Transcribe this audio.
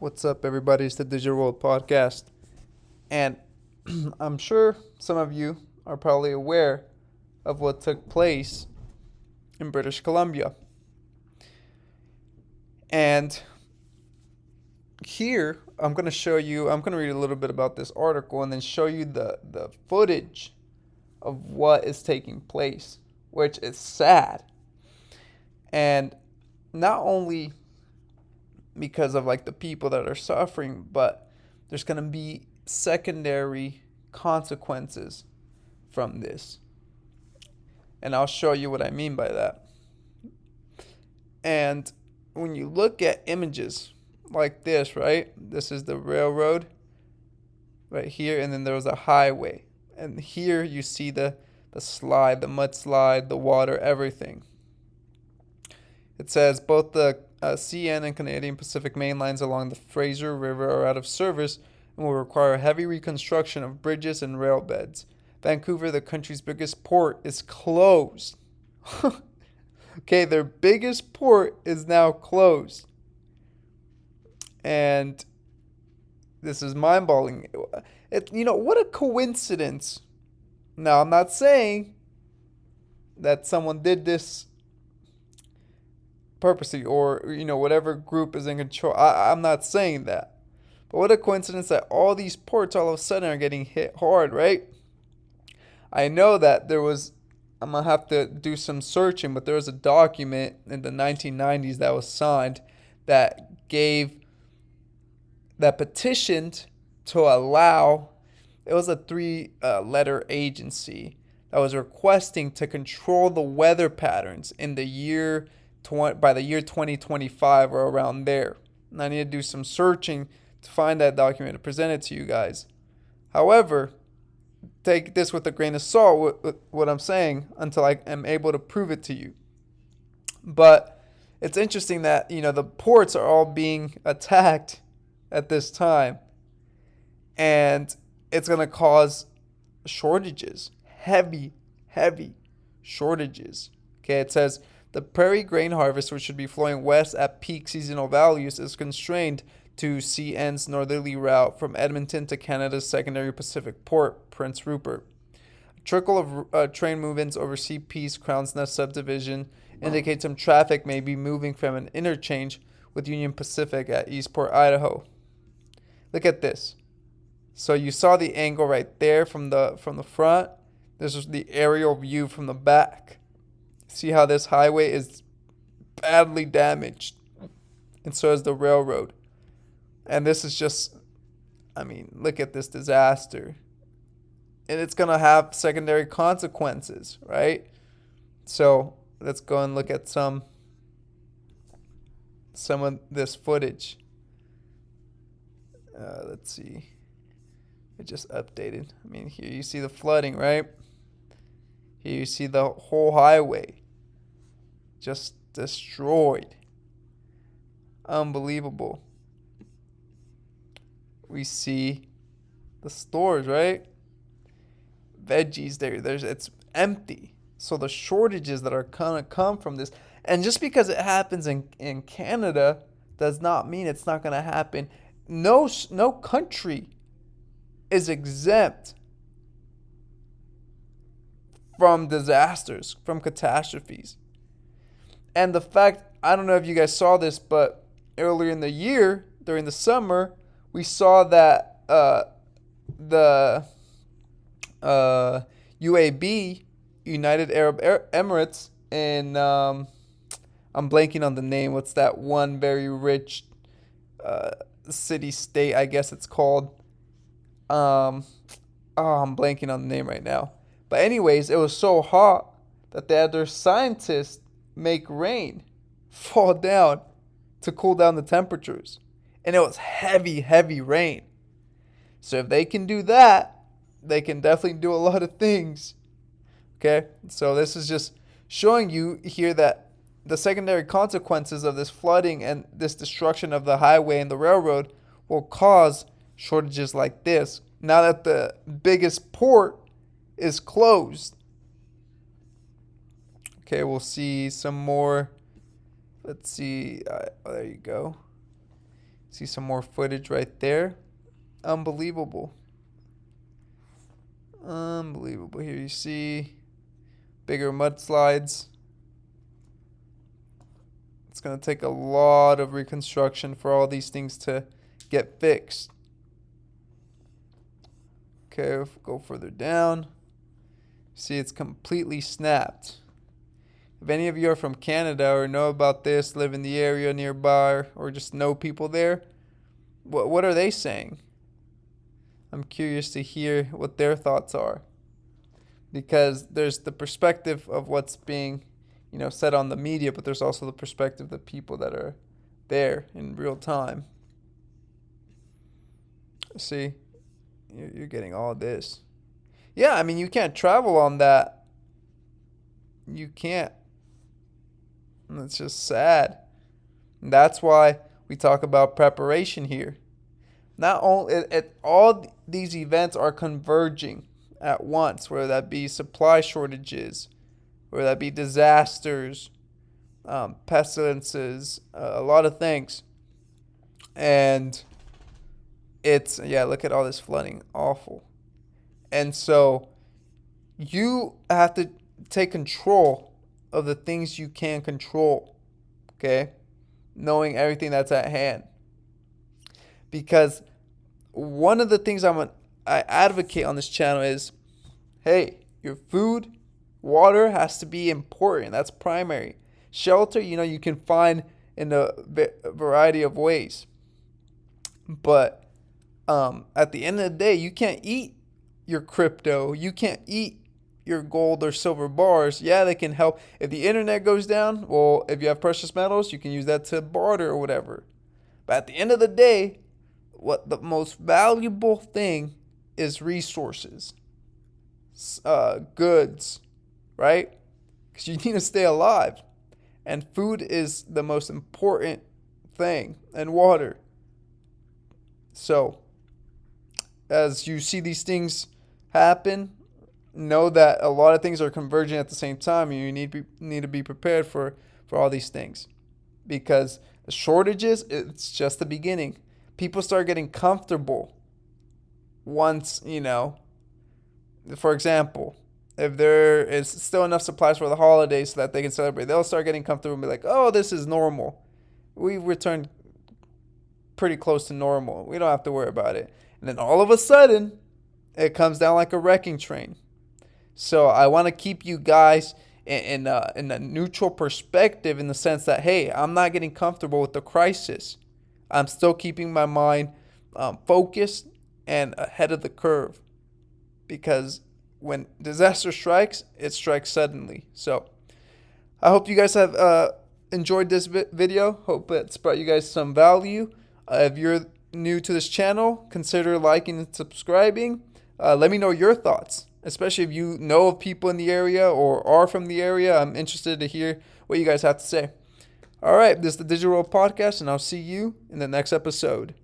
What's up, everybody? It's the Digital World Podcast. And I'm sure some of you are probably aware of what took place in British Columbia. And here, I'm going to read a little bit about this article and then show you the footage of what is taking place, which is sad. And not only because of like the people that are suffering, but there's going to be secondary consequences from this. And I'll show you what I mean by that. And when you look at images like this, right? This is the railroad right here, and then there was a highway. And here you see the slide, the mudslide, the water, everything. It says both the CN and Canadian Pacific main lines along the Fraser River are out of service and will require heavy reconstruction of bridges and rail beds. Vancouver, the country's biggest port, is closed. Okay, their biggest port is now closed. And this is mind-boggling. What a coincidence. Now, I'm not saying that someone did this purposely or, whatever group is in control. I'm not saying that. But what a coincidence that all these ports all of a sudden are getting hit hard, right? I know that I'm going to have to do some searching, but there was a document in the 1990s that was signed that petitioned to allow, it was a three-letter agency that was requesting to control the weather patterns in by the year 2025 or around there. And I need to do some searching to find that document to present it to you guys. However, take this with a grain of salt, with what I'm saying, until I am able to prove it to you. But it's interesting that, the ports are all being attacked at this time. And it's going to cause shortages, heavy shortages. Okay, it says the prairie grain harvest, which should be flowing west at peak seasonal values, is constrained to CN's northerly route from Edmonton to Canada's secondary Pacific port, Prince Rupert. A trickle of train movements over CP's Crown's Nest subdivision indicates some traffic may be moving from an interchange with Union Pacific at Eastport, Idaho. Look at this. So you saw the angle right there from the front. This is the aerial view from the back. See how this highway is badly damaged, and so is the railroad. And this is just, look at this disaster. And it's going to have secondary consequences, right? So let's go and look at some of this footage. Let's see. It just updated. Here you see the flooding, right? Here you see the whole highway just destroyed. Unbelievable. We see the stores, right? Veggies it's empty. So the shortages that are gonna come from this, and just because it happens in Canada does not mean it's not gonna happen. No country is exempt from disasters, from catastrophes. And the fact, I don't know if you guys saw this, but earlier in the year, during the summer, we saw that the UAB, United Arab Emirates, in, I'm blanking on the name, what's that one very rich city-state, I guess it's called. I'm blanking on the name right now. But anyways, it was so hot that they had their scientists make rain fall down to cool down the temperatures. And it was heavy rain. So if they can do that, they can definitely do a lot of things. Okay? So this is just showing you here that the secondary consequences of this flooding and this destruction of the highway and the railroad will cause shortages like this. Now that the biggest port is closed. Okay, we'll see some more. Let's see. There you go. See some more footage right there. Unbelievable. Unbelievable. Here you see bigger mudslides. It's going to take a lot of reconstruction for all these things to get fixed. Okay, go further down. See, it's completely snapped. If any of you are from Canada or know about this, live in the area nearby, or just know people there, what are they saying? I'm curious to hear what their thoughts are. Because there's the perspective of what's being, said on the media, but there's also the perspective of the people that are there in real time. See, you're getting all this. Yeah, I mean, you can't travel on that. You can't. And it's just sad. And that's why we talk about preparation here. Not only all these events are converging at once, whether that be supply shortages, whether that be disasters, pestilences, a lot of things. And look at all this flooding. Awful. And so you have to take control of the things you can control, okay? Knowing everything that's at hand. Because one of the things I advocate on this channel is, hey, your food, water has to be important. That's primary. Shelter, you can find in a variety of ways. But at the end of the day, you can't eat your crypto. You can't eat your gold or silver bars. Yeah, they can help. If the internet goes down, well, if you have precious metals, you can use that to barter or whatever. But at the end of the day, what the most valuable thing is resources, goods, right? Because you need to stay alive. And food is the most important thing, and water. So, as you see these things happen, know that a lot of things are converging at the same time, and you need to be prepared for all these things. Because the shortages, it's just the beginning. People start getting comfortable once, for example, if there is still enough supplies for the holidays so that they can celebrate, they'll start getting comfortable and be like, oh, this is normal. We returned pretty close to normal. We don't have to worry about it. And then all of a sudden, it comes down like a wrecking train. So I want to keep you guys in a neutral perspective, in the sense that, hey, I'm not getting comfortable with the crisis. I'm still keeping my mind focused and ahead of the curve. Because when disaster strikes, it strikes suddenly. So I hope you guys have enjoyed this video. Hope it's brought you guys some value. If you're new to this channel, consider liking and subscribing. Let me know your thoughts, especially if you know of people in the area or are from the area. I'm interested to hear what you guys have to say. All right, this is the Digital World Podcast, and I'll see you in the next episode.